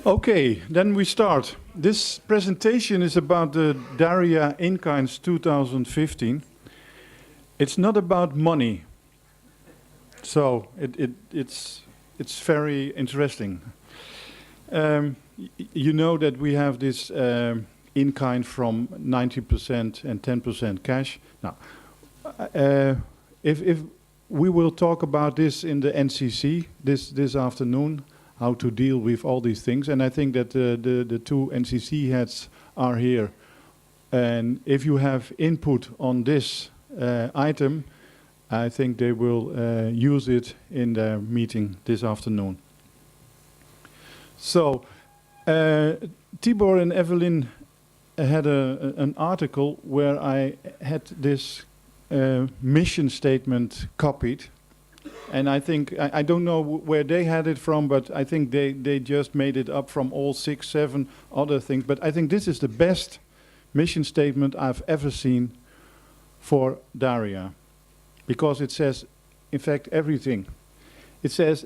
Okay, then we start. This presentation is about the DARIAH In-Kinds 2015. It's not about money, so it's very interesting. You know that we have this in-kind from 90% and 10% cash. Now, if we will talk about this in the NCC this afternoon, how to deal with all these things, and I think that the two NCC heads are here. And if you have input on this item, I think they will use it in their meeting this afternoon. So, Tibor and Evelyn had an article where I had this mission statement copied. And I think, I don't know where they had it from, but I think they just made it up from all 6, 7 other things. But I think this is the best mission statement I've ever seen for DARIAH. Because it says, in fact, everything. It says,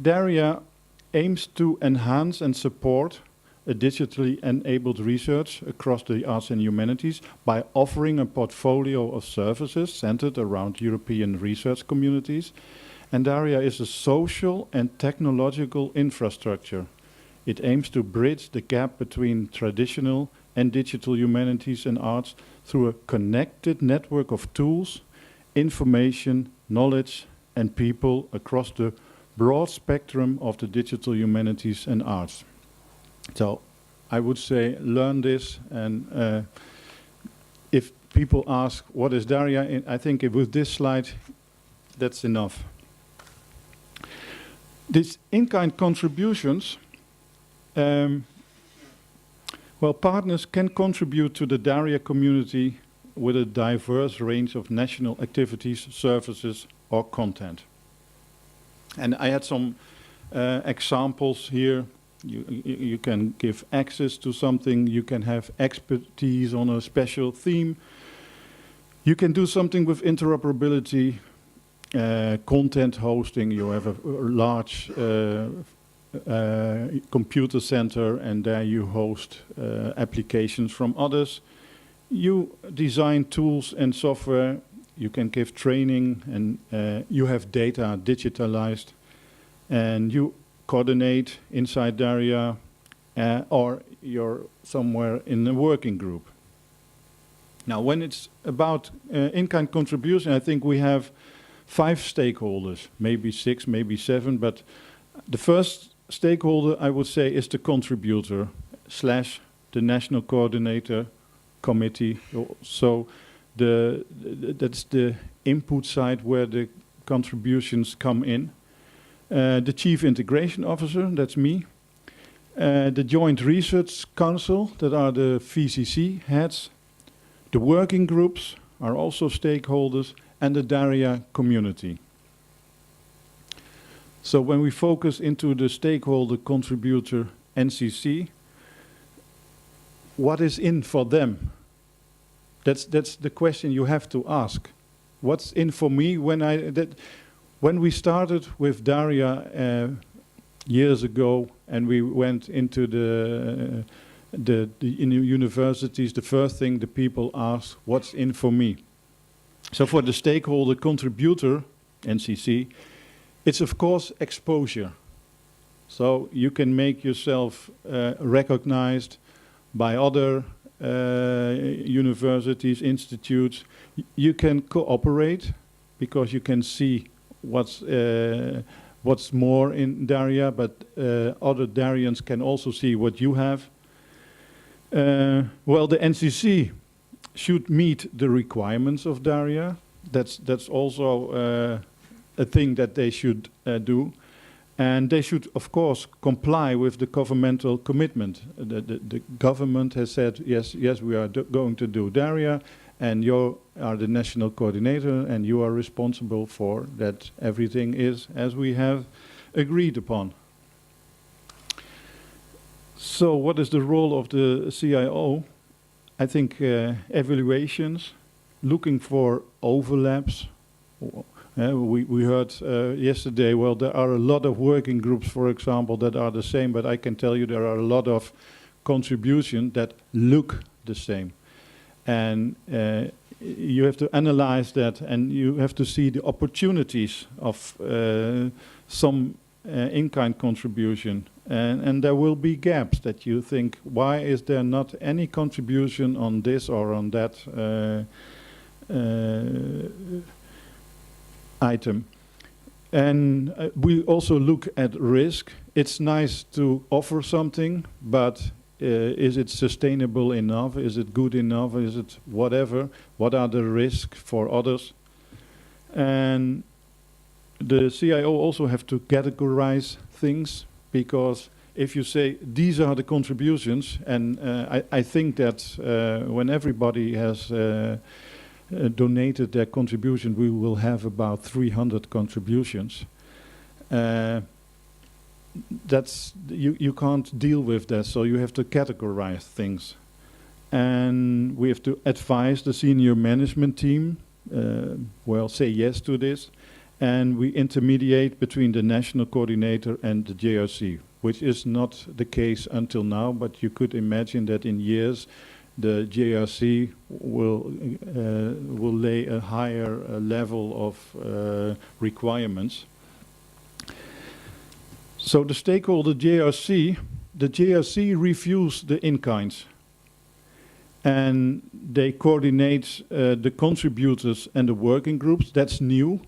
DARIAH aims to enhance and support a digitally enabled research across the arts and humanities by offering a portfolio of services centered around European research communities. And DARIAH is a social and technological infrastructure. It aims to bridge the gap between traditional and digital humanities and arts through a connected network of tools, information, knowledge, and people across the broad spectrum of the digital humanities and arts. So I would say learn this, and if people ask what is DARIAH, I think with this slide that's enough. These in-kind contributions, well, partners can contribute to the DARIAH community with a diverse range of national activities, services or content. And I had some examples here. You can give access to something, you can have expertise on a special theme, you can do something with interoperability, content hosting. You have a large computer center and there you host applications from others. You design tools and software, you can give training, and you have data digitalized, and you coordinate inside DARIAH, or you're somewhere in a working group. Now, when it's about in-kind contribution, I think we have 5 stakeholders, maybe 6, maybe 7, but the first stakeholder, I would say, is the contributor / the national coordinator committee. So that's the input side where the contributions come in. The Chief Integration Officer, that's me. The Joint Research Council, that are the VCC heads. The working groups are also stakeholders, and the DARIAH community. So when we focus into the stakeholder contributor NCC, what is in for them? That's the question you have to ask. What's in for me when we started with DARIAH years ago, and we went into the universities, the first thing the people ask, what's in for me? So for the stakeholder contributor, NCC, it's of course exposure. So you can make yourself recognized by other universities, institutes. You can cooperate because you can see what's more in DARIAH, but other DARIANs can also see what you have. Well, the NCC should meet the requirements of DARIAH. That's also a thing that they should do. And they should, of course, comply with the governmental commitment. The government has said, yes, we are going to do DARIAH, and you are the national coordinator, and you are responsible for that everything is as we have agreed upon. So what is the role of the CIO? I think evaluations, looking for overlaps, We heard yesterday, well, there are a lot of working groups, for example, that are the same, but I can tell you there are a lot of contributions that look the same. And you have to analyze that, and you have to see the opportunities of some in-kind contribution. And there will be gaps that you think, why is there not any contribution on this or on that item? And we also look at risk. It's nice to offer something, but is it sustainable enough? Is it good enough? Is it whatever? What are the risks for others? And the CIO also have to categorize things, because if you say these are the contributions, and I think that when everybody has donated their contribution, we will have about 300 contributions. You can't deal with that, so you have to categorize things. And we have to advise the senior management team, say yes to this, and we intermediate between the national coordinator and the JRC, which is not the case until now, but you could imagine that in years the JRC will lay a higher level of requirements. So the stakeholder JRC, the JRC reviews the in-kinds, and they coordinate the contributors and the working groups. That's new,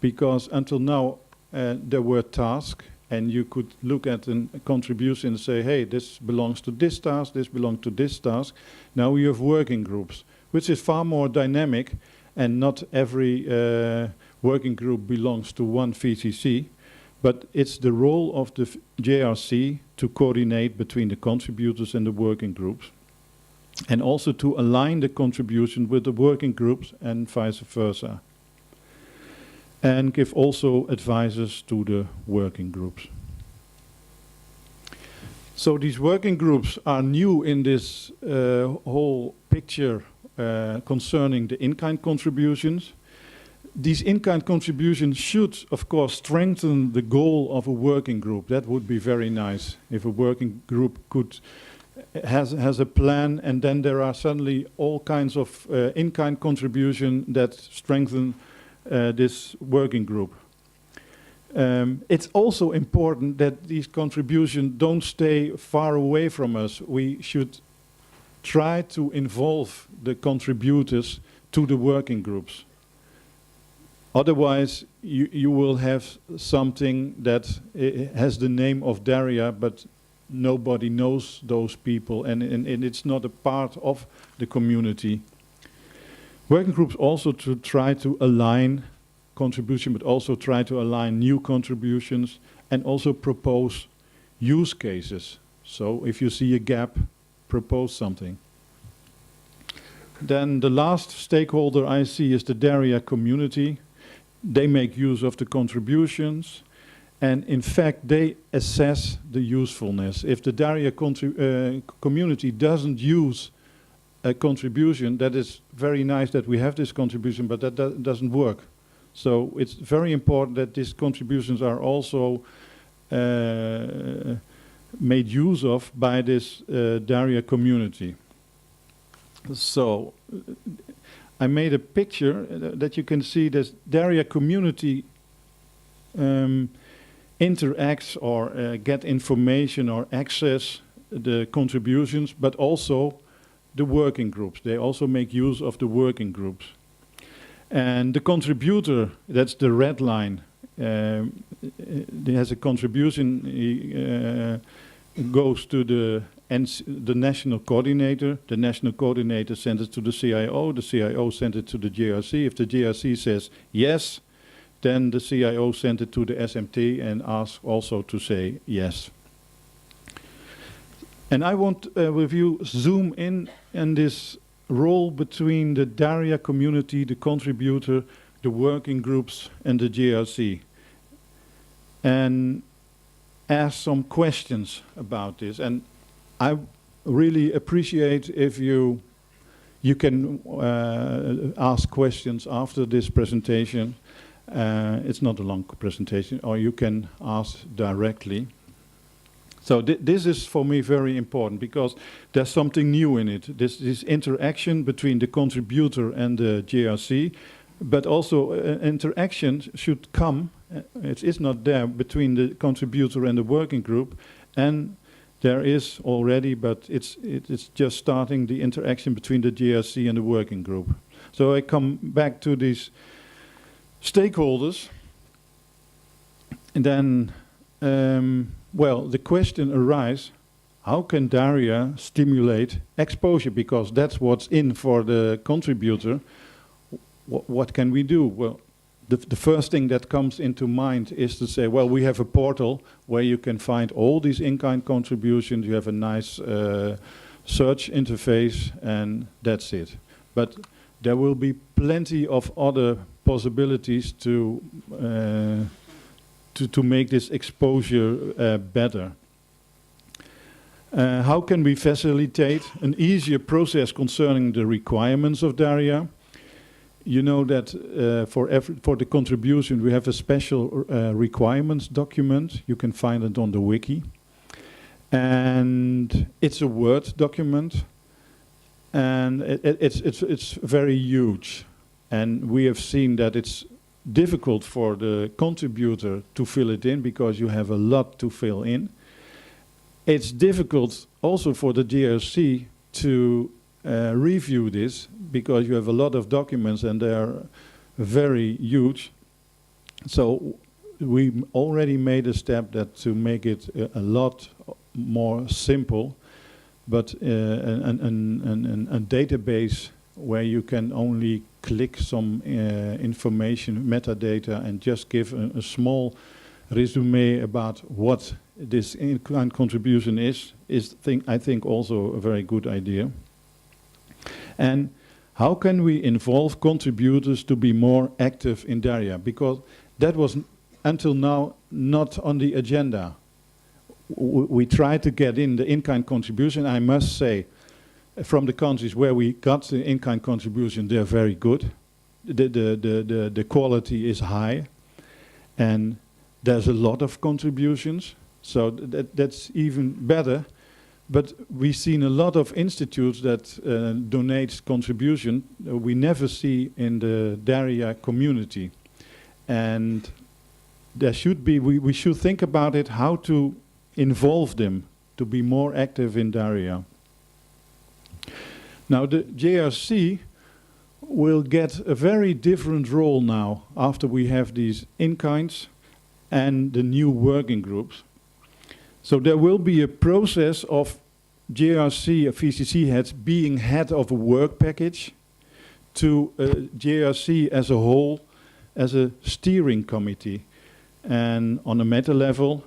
because until now there were tasks, and you could look at a contribution and say, hey, this belongs to this task, this belongs to this task. Now we have working groups, which is far more dynamic, and not every working group belongs to one VCC. But it's the role of the JRC to coordinate between the contributors and the working groups, and also to align the contribution with the working groups and vice versa, and give also advices to the working groups. So these working groups are new in this whole picture concerning the in-kind contributions. These in-kind contributions should, of course, strengthen the goal of a working group. That would be very nice if a working group has a plan, and then there are suddenly all kinds of in-kind contribution that strengthen this working group. It's also important that these contributions don't stay far away from us. We should try to involve the contributors to the working groups. Otherwise, you will have something that has the name of DARIAH, but nobody knows those people, and it's not a part of the community. Working groups also to try to align contribution, but also try to align new contributions, and also propose use cases. So if you see a gap, propose something. Then the last stakeholder I see is the DARIAH community. They make use of the contributions, and in fact they assess the usefulness. If the DARIAH community doesn't use a contribution, that is very nice that we have this contribution, but that doesn't work. So it's very important that these contributions are also made use of by this DARIAH community. So I made a picture that you can see this DARIAH community interacts or get information or access the contributions, but also the working groups. They also make use of the working groups. And the contributor, that's the red line, he has a contribution, he goes to the national coordinator. The national coordinator sends it to the CIO sends it to the JRC. If the JRC says yes, then the CIO sends it to the SMT and asks also to say yes. And I want with you zoom in this role between the DARIAH community, the contributor, the working groups and the JRC, and ask some questions about this. And I really appreciate if you You can ask questions after this presentation. It's not a long presentation, or you can ask directly. So this is for me very important, because there's something new in it. This interaction between the contributor and the JRC, but also interaction should come, it is not there, between the contributor and the working group, and there is already, but it's just starting, the interaction between the JRC and the working group. So I come back to these stakeholders, and then, well, the question arises, how can DARIAH stimulate exposure? Because that's what's in for the contributor. What can we do? Well, the first thing that comes into mind is to say, well, we have a portal where you can find all these in-kind contributions. You have a nice search interface, and that's it. But there will be plenty of other possibilities to make this exposure better. How can we facilitate an easier process concerning the requirements of DARIAH? You know that for the contribution we have a special requirements document. You can find it on the wiki. And it's a Word document. And it's very huge. And we have seen that it's difficult for the contributor to fill it in, because you have a lot to fill in. It's difficult also for the JRC to review this, because you have a lot of documents and they are very huge. So we already made a step that to make it a lot more simple, but a database where you can only click some information, metadata, and just give a small resume about what this in-kind contribution is I think also a very good idea. And how can we involve contributors to be more active in DARIAH? Because that was until now not on the agenda. We tried to get in the in-kind contribution. I must say, from the countries where we got the in-kind contribution, they're very good. The quality is high, and there's a lot of contributions, so that's even better. But we've seen a lot of institutes that donate contribution we never see in the DARIAH community. And there should be, we should think about it, how to involve them to be more active in DARIAH. Now the JRC will get a very different role now after we have these in-kinds and the new working groups. So there will be a process of JRC, VCC heads, being head of a work package, to JRC as a whole, as a steering committee. And on a meta level,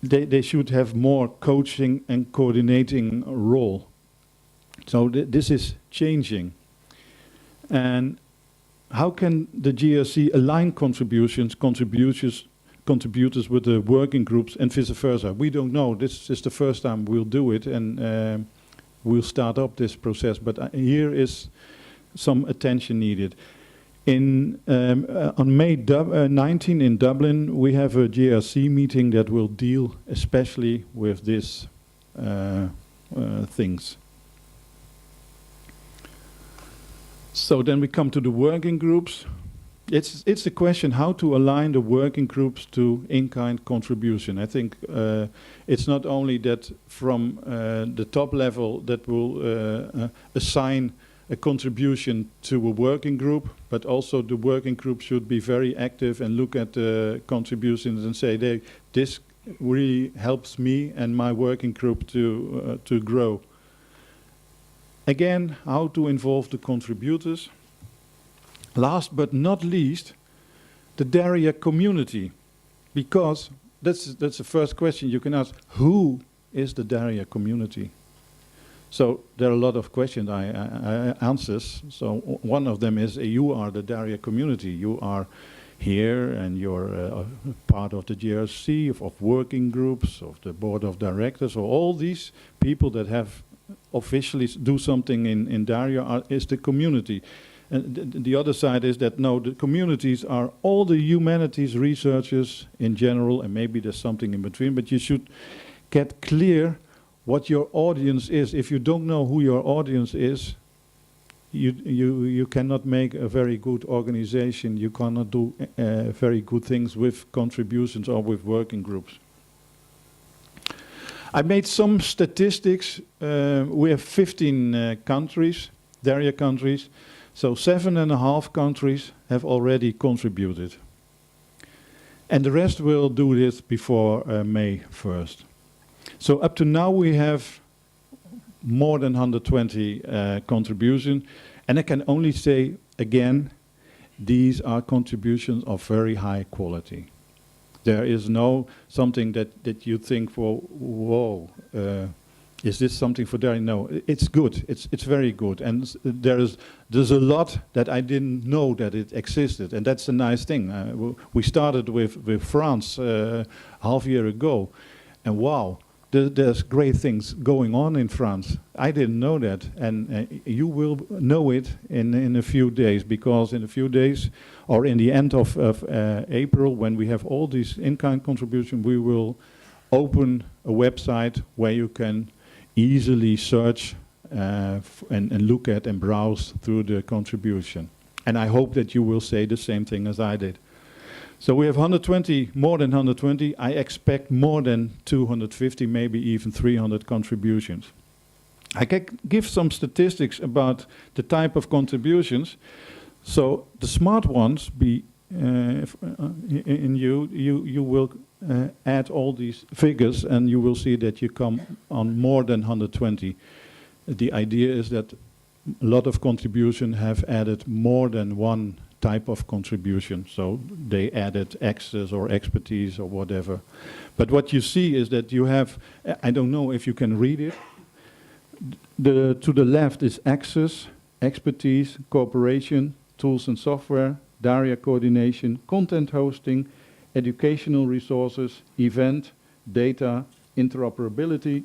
they should have more coaching and coordinating role. So this is changing. And how can the GRC align contributors with the working groups and vice versa? We don't know. This is the first time we'll do it, and we'll start up this process. But here is some attention needed. On May 19 in Dublin, we have a GRC meeting that will deal especially with these things. So then we come to the working groups. It's a question how to align the working groups to in-kind contribution. I think it's not only that from the top level that will assign a contribution to a working group, but also the working group should be very active and look at the contributions and say, this really helps me and my working group to grow. Again, how to involve the contributors. Last but not least, the DARIAH community, because that's the first question you can ask: who is the DARIAH community? So there are a lot of questions I answers. So one of them is you are the DARIAH community. You are here and you're part of the GRC, of working groups, of the board of directors, or all these people that have officially do something in DARIAH is the community. And the other side is that, no, the communities are all the humanities researchers in general, and maybe there's something in between, but you should get clear what your audience is. If you don't know who your audience is, you cannot make a very good organization. You cannot do very good things with contributions or with working groups. I made some statistics. We have 15 countries, DARIAH countries. So 7.5 countries have already contributed. And the rest will do this before May 1st. So up to now we have more than 120 contributions. And I can only say again, these are contributions of very high quality. There is no something that you think, well, whoa, is this something for DARIAH? No, it's good. It's very good, and there's a lot that I didn't know that it existed, and that's a nice thing. We started with France half a year ago, and wow, there's great things going on in France. I didn't know that, and you will know it in a few days, because in a few days, or in the end of April, when we have all these in-kind contributions, we will open a website where you can easily search and look at and browse through the contribution. And I hope that you will say the same thing as I did. So we have 120, more than 120. I expect more than 250, maybe even 300 contributions. I can give some statistics about the type of contributions. So the smart ones, you will add all these figures, and you will see that you come on more than 120. The idea is that a lot of contributions have added more than one type of contribution. So they added access or expertise or whatever. But what you see is that you have, I don't know if you can read it. To the left is access, expertise, cooperation, tools and software, DARIAH coordination, content hosting, educational resources, event, data, interoperability,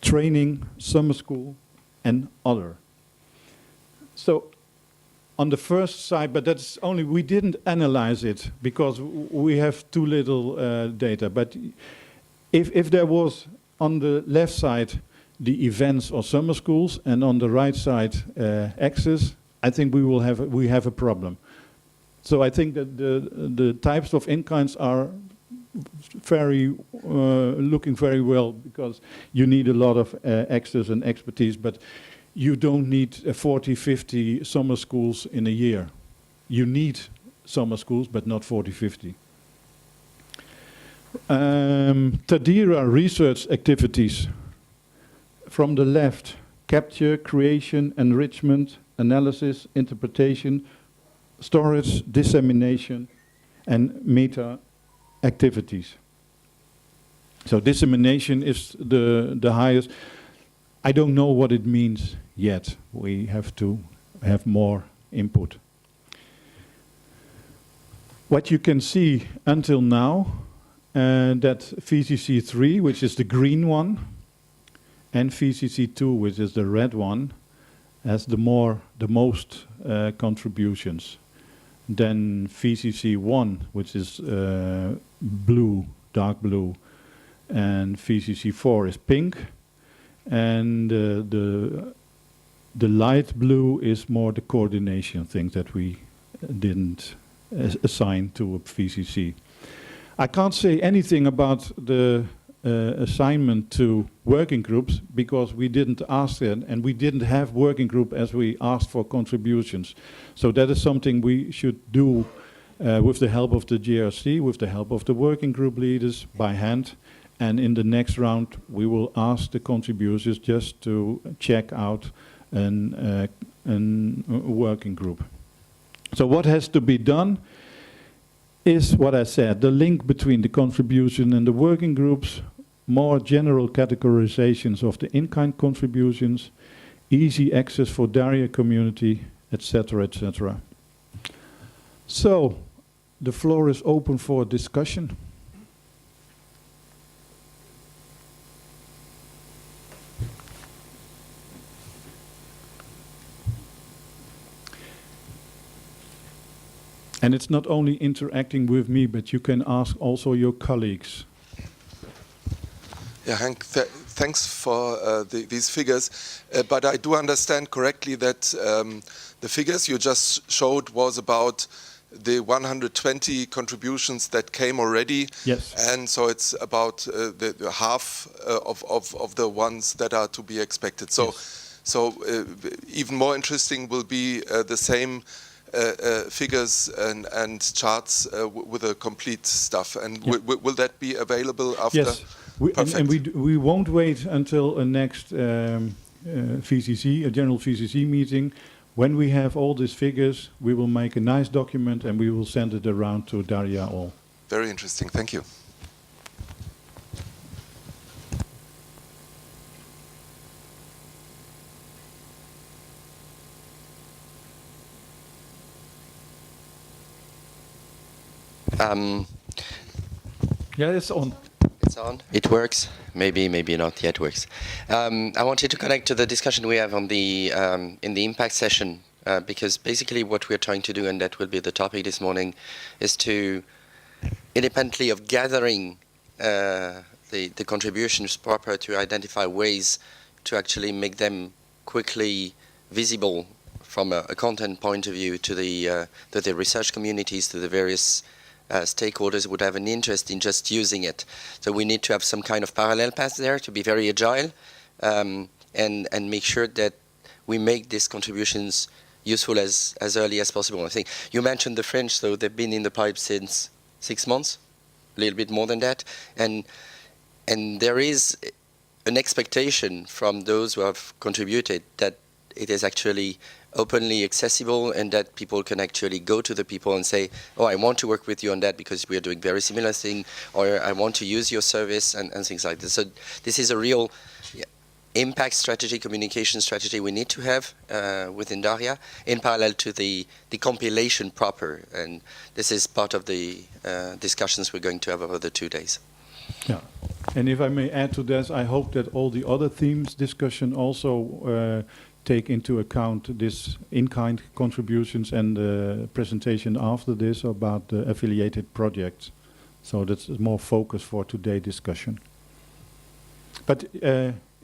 training, summer school, and other. So on the first side, but that's only, we didn't analyze it because we have too little data. But if there was on the left side the events or summer schools, and on the right side access, I think we have a problem. So I think that the types of in-kinds are looking very well, because you need a lot of access and expertise, but you don't need 40, 50 summer schools in a year. You need summer schools, but not 40, 50. DARIAH research activities. From the left, capture, creation, enrichment, analysis, interpretation, storage, dissemination, and meta activities. So dissemination is the highest. I don't know what it means yet. We have to have more input. What you can see until now, that VCC 3, which is the green one, and VCC 2, which is the red one, has the most contributions. Then VCC 1, which is blue, dark blue, and VCC 4 is pink, and the light blue is more the coordination things that we didn't assign to a VCC. I can't say anything about the assignment to working groups, because we didn't ask it, and we didn't have working group as we asked for contributions. So that is something we should do with the help of the GRC, with the help of the working group leaders by hand. And in the next round, we will ask the contributors just to check out a working group. So what has to be done is what I said, the link between the contribution and the working groups, more general categorizations of the in-kind contributions, easy access for DARIAH community, etc., etc. So, the floor is open for discussion. And it's not only interacting with me, but you can ask also your colleagues. Yeah, Hank, thanks for these figures. But I do understand correctly that the figures you just showed was about the 120 contributions that came already. Yes. And so it's about the half of the ones that are to be expected. So, Yes. so even more interesting will be the same figures and charts with the complete stuff. And Yeah. will that be available after? Yes. And we won't wait until a next VCC, a general VCC meeting. When we have all these figures, we will make a nice document and we will send it around to DARIAH all. Very interesting. Thank you. Yeah, it's on. It's on. It works. Maybe not yet works. I wanted to connect to the discussion we have on the in the impact session because basically what we're trying to do, and that will be the topic this morning, is to, independently of gathering the contributions proper, to identify ways to actually make them quickly visible from a content point of view to the research communities, to the various stakeholders would have an interest in just using it. So we need to have some kind of parallel path there to be very agile and make sure that we make these contributions useful as early as possible. I think you mentioned the French, so they've been in the pipe since 6 months, a little bit more than that. And there is an expectation from those who have contributed that it is actually openly accessible and that people can actually go to the people and say, oh, I want to work with you on that because we are doing very similar thing, or I want to use your service and things like this. So this is a real impact strategy, communication strategy we need to have within DARIAH in parallel to the compilation proper. And this is part of the discussions we're going to have over the 2 days. Yeah, and if I may add to this, I hope that all the other themes discussion also take into account this in-kind contributions and the presentation after this about the affiliated projects. So that's more focus for today's discussion. But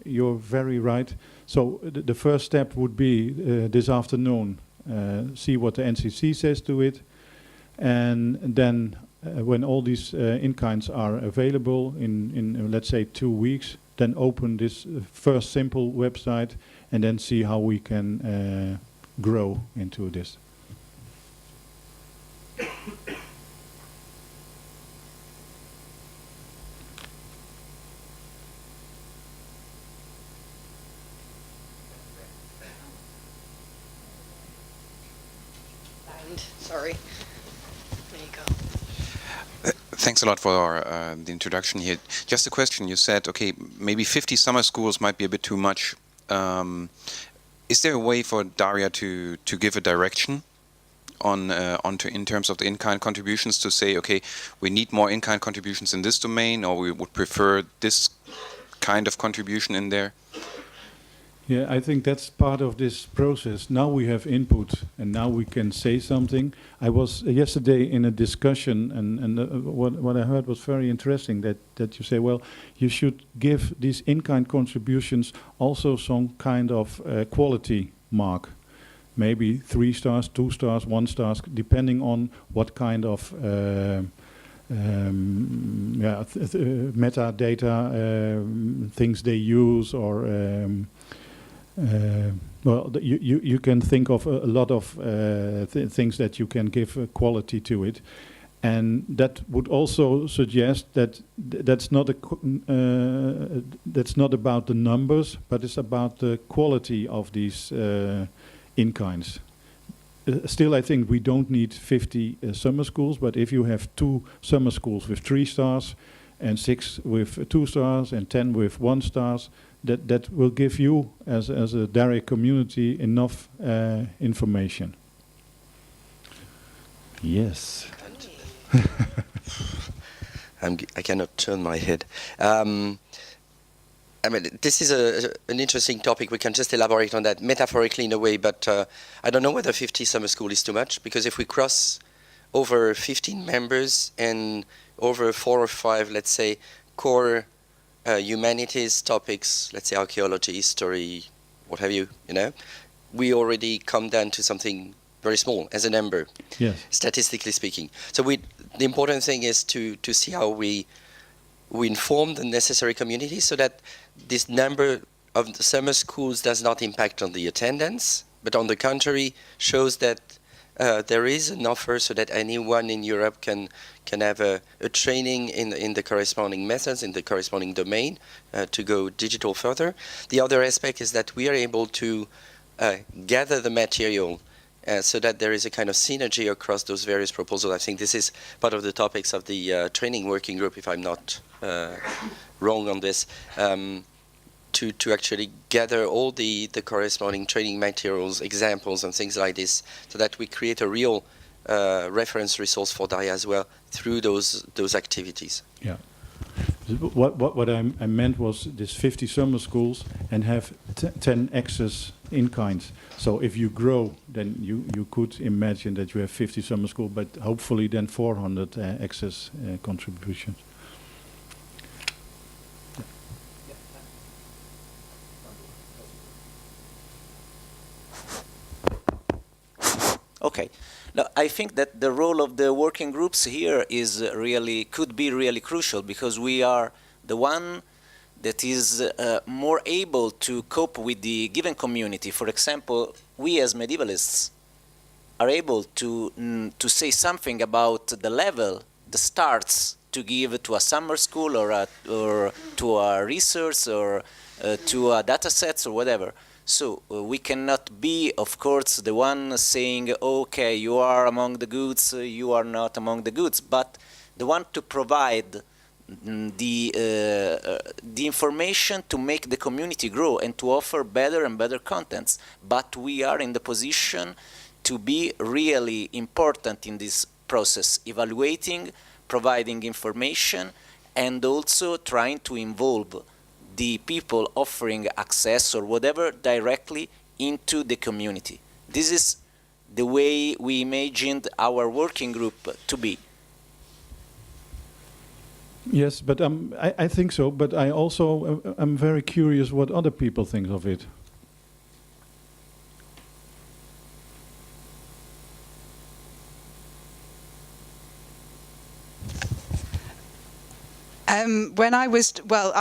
you're very right. So the first step would be this afternoon, see what the NCC says to it, and then when all these in-kinds are available in let's say 2 weeks, then open this first simple website and then see how we can grow into this. Sorry. There you go. Thanks a lot for the introduction here. Just a question. You said, okay, maybe 50 summer schools might be a bit too much. Is there a way for DARIAH to give a direction in terms of the in-kind contributions, to say, okay, we need more in-kind contributions in this domain, or we would prefer this kind of contribution in there? Yeah, I think that's part of this process. Now we have input, and now we can say something. I was yesterday in a discussion, and what I heard was very interesting, that you say, well, you should give these in-kind contributions also some kind of quality mark. Maybe 3 stars, 2 stars, 1 star, depending on what kind of metadata things they use, or well, you can think of a lot of things that you can give quality to it, and that would also suggest that that's not about the numbers, but it's about the quality of these in-kinds. Still, I think we don't need 50 summer schools, but if you have 2 summer schools with 3 stars, and 6 with 2 stars, and 10 with 1 stars, that will give you, as a DARIAH community, enough information. Yes. I cannot turn my head. I mean, this is an interesting topic. We can just elaborate on that metaphorically in a way, but I don't know whether 50 summer school is too much, because if we cross over 15 members and over 4 or 5, let's say, core humanities topics, let's say archaeology, history, what have you, we already come down to something very small as a number, Yes. statistically speaking. So the important thing is to see how we inform the necessary community so that this number of the summer schools does not impact on the attendance, but on the contrary, shows that there is an offer so that anyone in Europe can have a training in the corresponding methods, in the corresponding domain, to go digital further. The other aspect is that we are able to gather the material so that there is a kind of synergy across those various proposals. I think this is part of the topics of the training working group, if I'm not wrong on this, to actually gather all the corresponding training materials, examples, and things like this, so that we create a real reference resource for DARIAH as well through those activities. Yeah. What I meant was this 50 summer schools and have 10 access in kinds. So if you grow, then you could imagine that you have 50 summer schools, but hopefully then 400 access contributions. Okay. Now, I think that the role of the working groups here is could be really crucial, because we are the one that is more able to cope with the given community. For example, we as medievalists are able to say something about the level, the starts to give to a summer school or to a research or to a data sets or whatever. So we cannot be, of course, the one saying, okay, you are among the goods, you are not among the goods, but the one to provide the information to make the community grow and to offer better and better contents. But we are in the position to be really important in this process, evaluating, providing information, and also trying to involve the people offering access or whatever directly into the community. This is the way we imagined our working group to be. Yes, but I think so. But I also am very curious what other people think of it.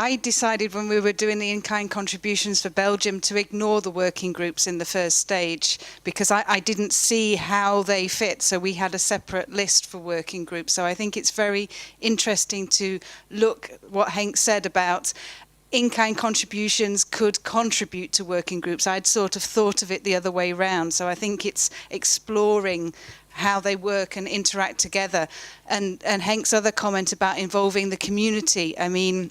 I decided when we were doing the in-kind contributions for Belgium to ignore the working groups in the first stage, because I didn't see how they fit. So we had a separate list for working groups. So I think it's very interesting to look what Henk said about in-kind contributions could contribute to working groups. I'd sort of thought of it the other way round. So I think it's exploring how they work and interact together. And Henk's other comment about involving the community, I mean,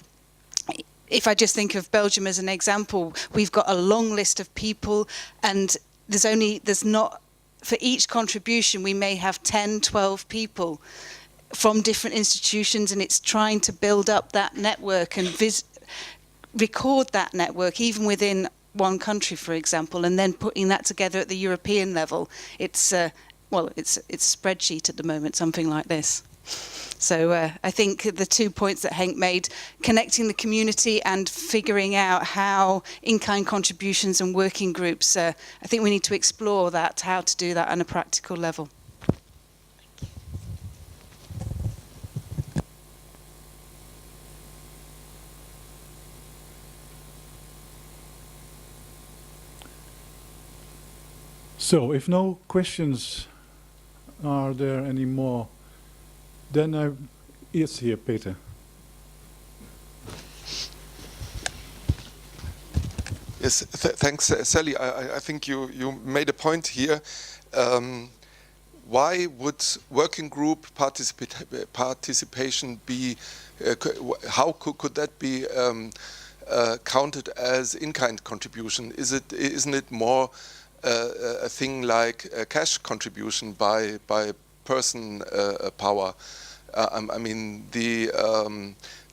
if I just think of Belgium as an example, we've got a long list of people, and there's not, for each contribution, we may have 10, 12 people from different institutions, and it's trying to build up that network and record that network, even within one country, for example, and then putting that together at the European level. It's it's spreadsheet at the moment, something like this. So I think the 2 points that Henk made, connecting the community and figuring out how in-kind contributions and working groups, I think we need to explore that, how to do that on a practical level. So, if no questions are there anymore, then it's here, Peter. Yes, thanks, Sally. I think you made a point here. Why would working group participation be? How could that be counted as in-kind contribution? Isn't it more a thing like a cash contribution by person power? I mean, the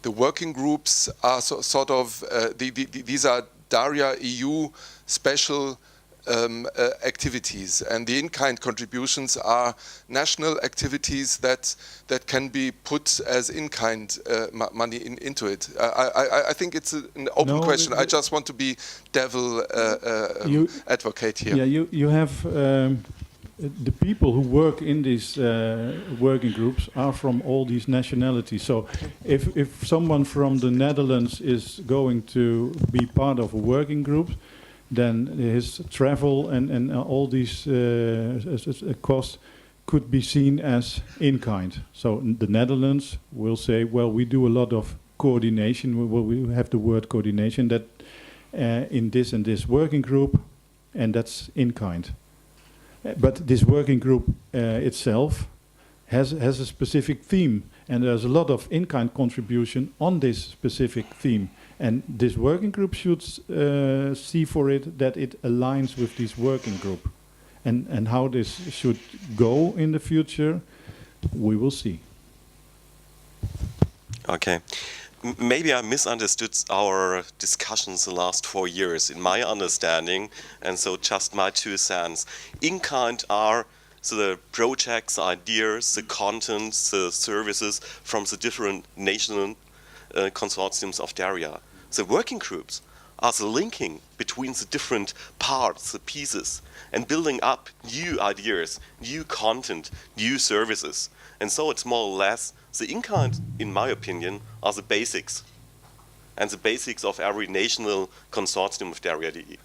working groups are sort of these are DARIAH EU special activities, and the in-kind contributions are national activities that can be put as in-kind money into it. I think it's an open question. I just want to be devil advocate here. Yeah, you have the people who work in these working groups are from all these nationalities. So if someone from the Netherlands is going to be part of a working group, then his travel and all these costs could be seen as in-kind. So the Netherlands will say, well, we do a lot of coordination. We have the word coordination that in this and this working group, and that's in-kind. But this working group itself has a specific theme, and there's a lot of in-kind contribution on this specific theme. And this working group should see for it that it aligns with this working group. And how this should go in the future, we will see. Okay. Maybe I misunderstood our discussions the last 4 years in my understanding, and so just my 2 cents. In-kind are the projects, ideas, the contents, the services from the different national consortiums of DARIAH. The working groups are the linking between the different parts, the pieces, and building up new ideas, new content, new services. And so it's more or less the in-kind, in my opinion, are the basics, and the basics of every national consortium of DARIAH.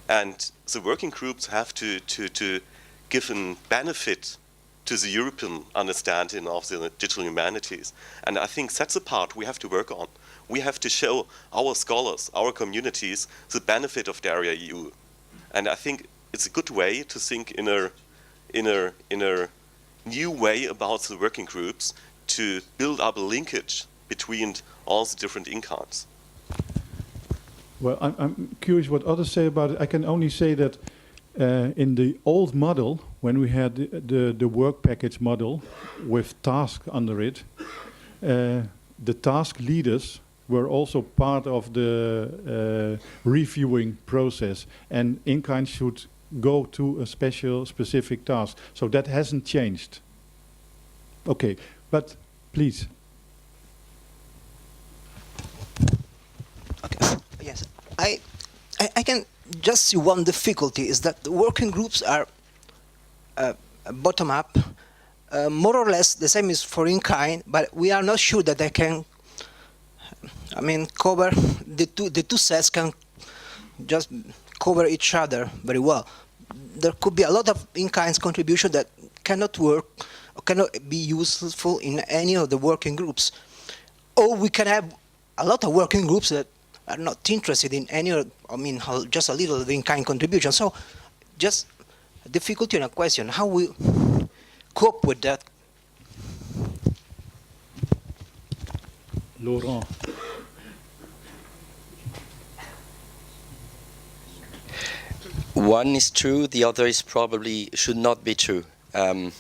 And the working groups have to give a benefit to the European understanding of the digital humanities. And I think that's the part we have to work on. We have to show our scholars, our communities, the benefit of DARIAH EU. And I think it's a good way to think in a new way about the working groups to build up a linkage between all the different in-kinds. Well, I'm curious what others say about it. I can only say that in the old model, when we had the work package model with tasks under it, the task leaders were also part of the reviewing process, and in-kind should go to a specific task. So that hasn't changed. Okay, but please. Okay. Yes, I can just see one difficulty is that the working groups are bottom up, more or less the same as for in-kind, but we are not sure that they can, cover the two sets can just cover each other very well. There could be a lot of in-kind contribution that cannot work or cannot be useful in any of the working groups. Or we can have a lot of working groups that are not interested in any, just a little of in-kind contribution. So just a difficulty and a question, how we cope with that? Laurent. One is true, the other is probably should not be true. That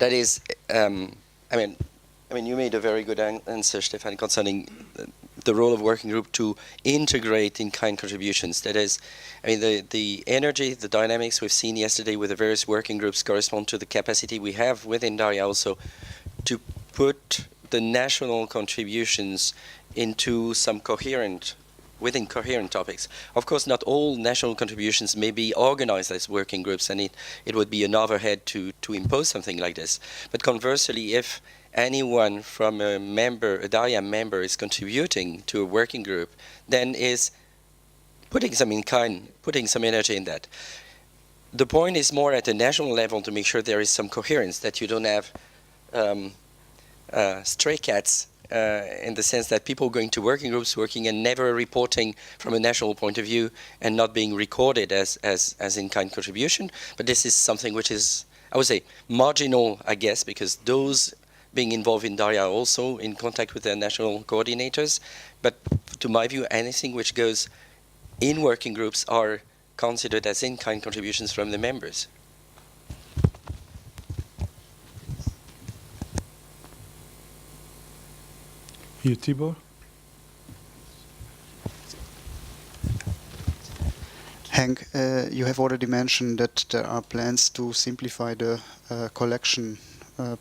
is, you made a very good answer, Stefan, concerning the role of working group to integrate in-kind contributions. That is, the energy, the dynamics we've seen yesterday with the various working groups correspond to the capacity we have within DARIAH also to put the national contributions into some within coherent topics. Of course, not all national contributions may be organized as working groups, and it would be an overhead to impose something like this. But conversely, if anyone from a DARIAH member is contributing to a working group, then is putting some in-kind, putting some energy in that. The point is more at the national level to make sure there is some coherence, that you don't have stray cats in the sense that people going to working groups working and never reporting from a national point of view and not being recorded as in-kind contribution. But this is something which is, I would say, marginal, I guess, because those being involved in DARIAH are also in contact with their national coordinators. But to my view, anything which goes in working groups are considered as in-kind contributions from the members. Here, Tibor. Henk, you have already mentioned that there are plans to simplify the collection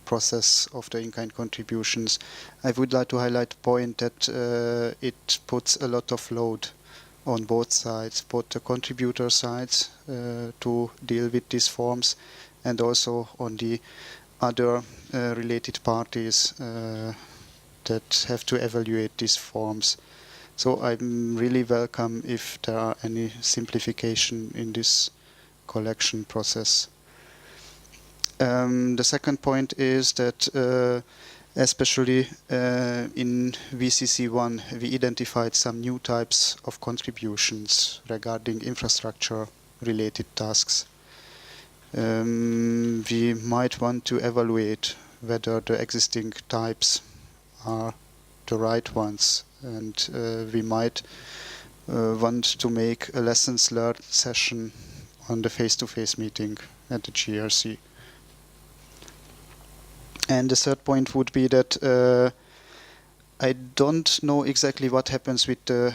process of the in-kind contributions. I would like to highlight the point that it puts a lot of load on both sides, both the contributor sides to deal with these forms, and also on the other related parties that have to evaluate these forms. So I'm really welcome if there are any simplification in this collection process. The second point is that especially in VCC1 we identified some new types of contributions regarding infrastructure related tasks. We might want to evaluate whether the existing types are the right ones, and we might want to make a lessons learned session on the face-to-face meeting at the GRC. And the third point would be that I don't know exactly what happens with the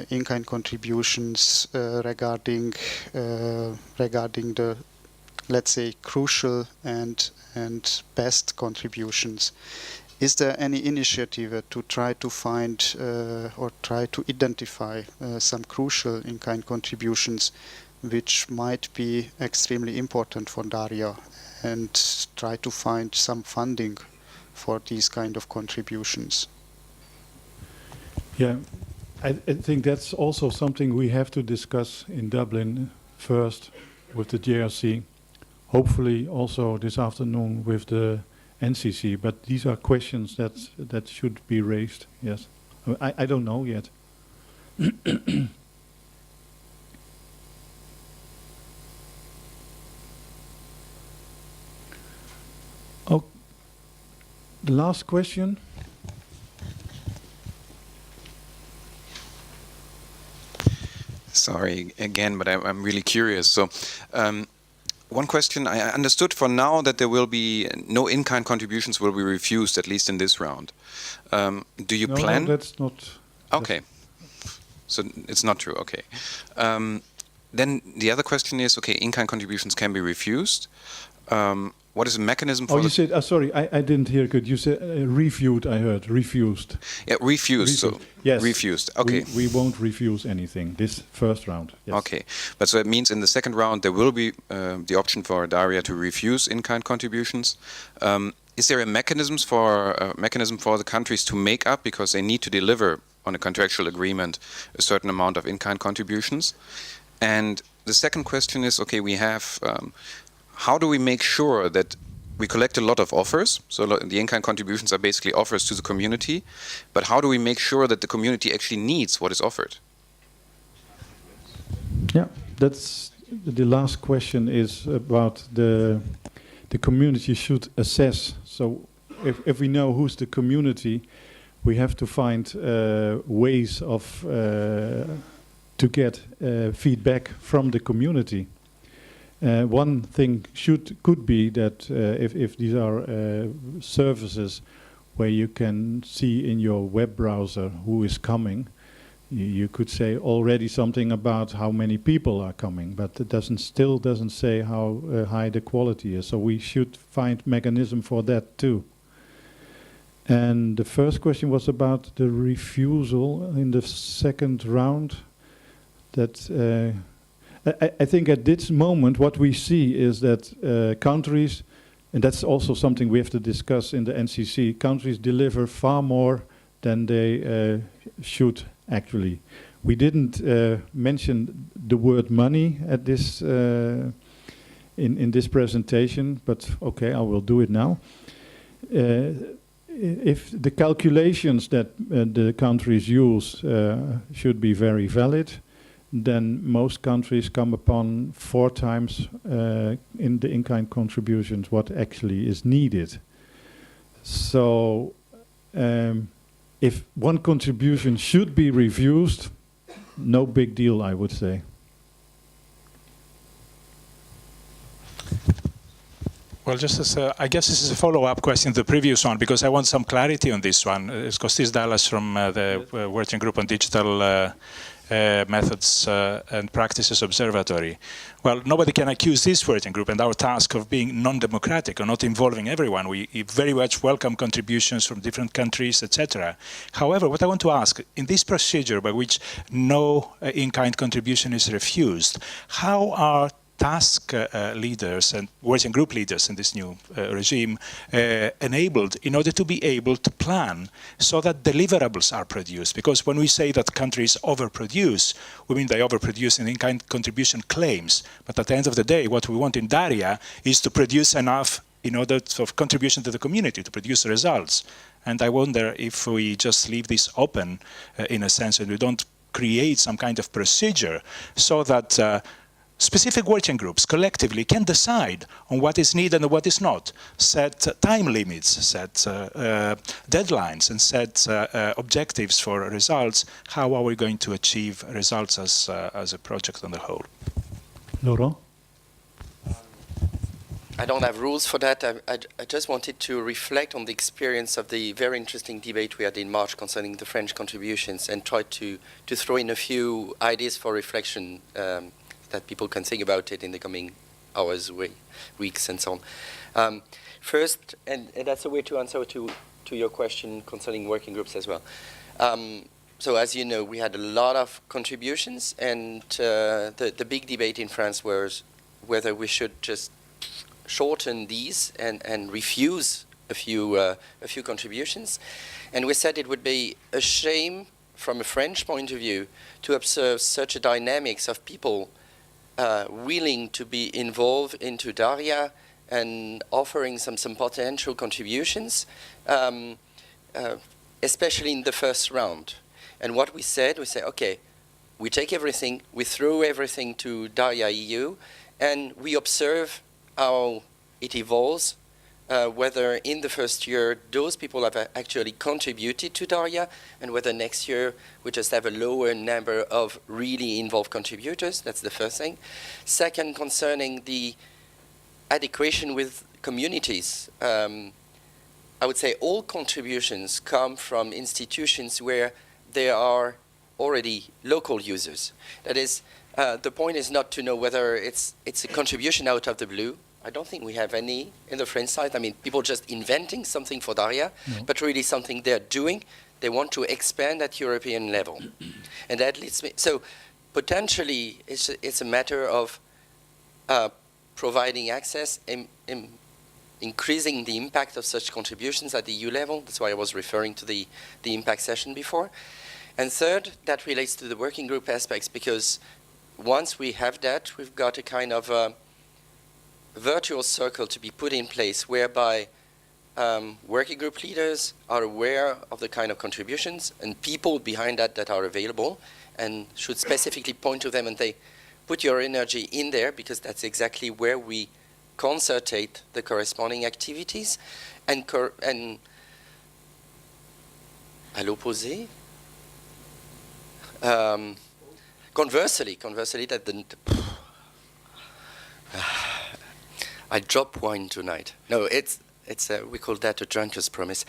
in-kind contributions regarding the, let's say, crucial and best contributions. Is there any initiative to try to find or try to identify some crucial in-kind contributions which might be extremely important for DARIAH, and try to find some funding for these kind of contributions? Yeah, I think that's also something we have to discuss in Dublin first with the JRC, hopefully also this afternoon with the NCC, but these are questions that should be raised, yes. I don't know yet. Oh, the last question. Sorry again, but I'm really curious. So, one question, I understood for now that there will be no in-kind contributions will be refused, at least in this round. Do you plan? No, that's not. Okay. So it's not true, okay. Then the other question is, okay, in-kind contributions can be refused. What is the mechanism for? Oh, you said, sorry, I didn't hear good. You said reviewed, I heard, refused. Yeah, refused. So yes, refused, okay. We won't refuse anything this first round. Yes. Okay, but so it means in the second round there will be the option for DARIAH to refuse in-kind contributions. Is there a mechanism for the countries to make up, because they need to deliver on a contractual agreement a certain amount of in-kind contributions? And the second question is, okay, we have, how do we make sure that we collect a lot of offers? So the in-kind contributions are basically offers to the community, but how do we make sure that the community actually needs what is offered? Yeah, that's the last question is about the community should assess. So if we know who's the community, we have to find ways of to get feedback from the community. One thing could be that if these are services where you can see in your web browser who is coming, you could say already something about how many people are coming, but it still doesn't say how high the quality is. So we should find mechanism for that too. And the first question was about the refusal in the second round. That I think at this moment what we see is that countries, and that's also something we have to discuss in the NCC, countries deliver far more than they should actually. We didn't mention the word money at this in this presentation, but okay, I will do it now. If the calculations that the countries use should be very valid, then most countries come upon 4 times in the in-kind contributions what actually is needed. So if one contribution should be refused, no big deal, I would say. Well, just as I guess this is a follow-up question to the previous one, because I want some clarity on this one. It's Kostis Dallas from the Working Group on Digital Methods and Practices Observatory. Well, nobody can accuse this working group and our task of being non-democratic or not involving everyone. We very much welcome contributions from different countries, etc. However, what I want to ask, in this procedure by which no in-kind contribution is refused, how are task leaders and working group leaders in this new regime enabled in order to be able to plan so that deliverables are produced? Because when we say that countries overproduce, we mean they overproduce in in-kind contribution claims. But at the end of the day, what we want in DARIAH is to produce enough in order of contribution to the community, to produce results. And I wonder if we just leave this open in a sense and we don't create some kind of procedure so that specific working groups collectively can decide on what is needed and what is not, set time limits, set deadlines, and set objectives for results. How are we going to achieve results as a project on the whole? Laurent? I don't have rules for that. I just wanted to reflect on the experience of the very interesting debate we had in March concerning the French contributions and try to throw in a few ideas for reflection that people can think about it in the coming hours, weeks, and so on. First, and that's a way to answer to your question concerning working groups as well. So as you know, we had a lot of contributions, and the big debate in France was whether we should just shorten these and refuse a few contributions. And we said it would be a shame from a French point of view to observe such a dynamics of people willing to be involved into DARIAH and offering some potential contributions, especially in the first round. And what we said, okay, we take everything, we throw everything to DARIAH EU, and we observe how it evolves, whether in the first year those people have actually contributed to DARIAH, and whether next year we just have a lower number of really involved contributors. That's the first thing. Second, concerning the adequation with communities, I would say all contributions come from institutions where there are already local users. That is, the point is not to know whether it's a contribution out of the blue. I don't think we have any in the French side. I mean, people just inventing something for DARIAH, but really something they're doing. They want to expand at European level. And that leads me, so potentially it's a matter of providing access, increasing the impact of such contributions at the EU level. That's why I was referring to the impact session before. And third, that relates to the working group aspects, because once we have that, we've got a kind of virtual circle to be put in place whereby working group leaders are aware of the kind of contributions and people behind that are available and should specifically point to them and say, put your energy in there, because that's exactly where we concertate the corresponding activities. And à l'opposé, conversely, that I drop wine tonight. No, it's we call that a drunkard's promise.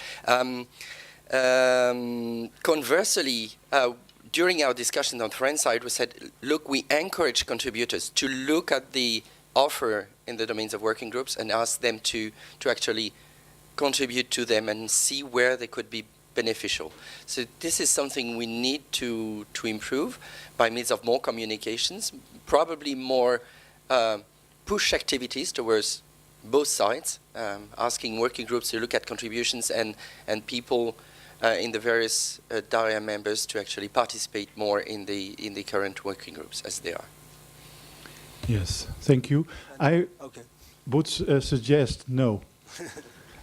Conversely, during our discussion on the French side, we said, look, we encourage contributors to look at the offer in the domains of working groups and ask them to actually contribute to them and see where they could be beneficial. So this is something we need to improve by means of more communications, probably more push activities towards both sides, asking working groups to look at contributions and people in the various DARIAH members to actually participate more in the current working groups as they are. Yes, thank you. I would suggest no.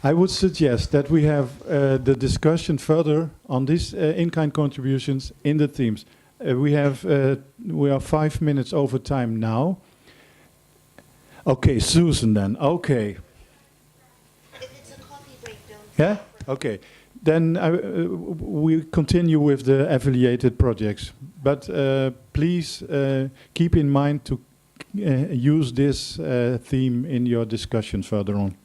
I would suggest that we have the discussion further on these in-kind contributions in the themes. We are 5 minutes over time now. Okay, Susan then. Okay. If it's a coffee break, don't. Yeah. Okay. Then we continue with the affiliated projects, but please keep in mind to use this theme in your discussion further on.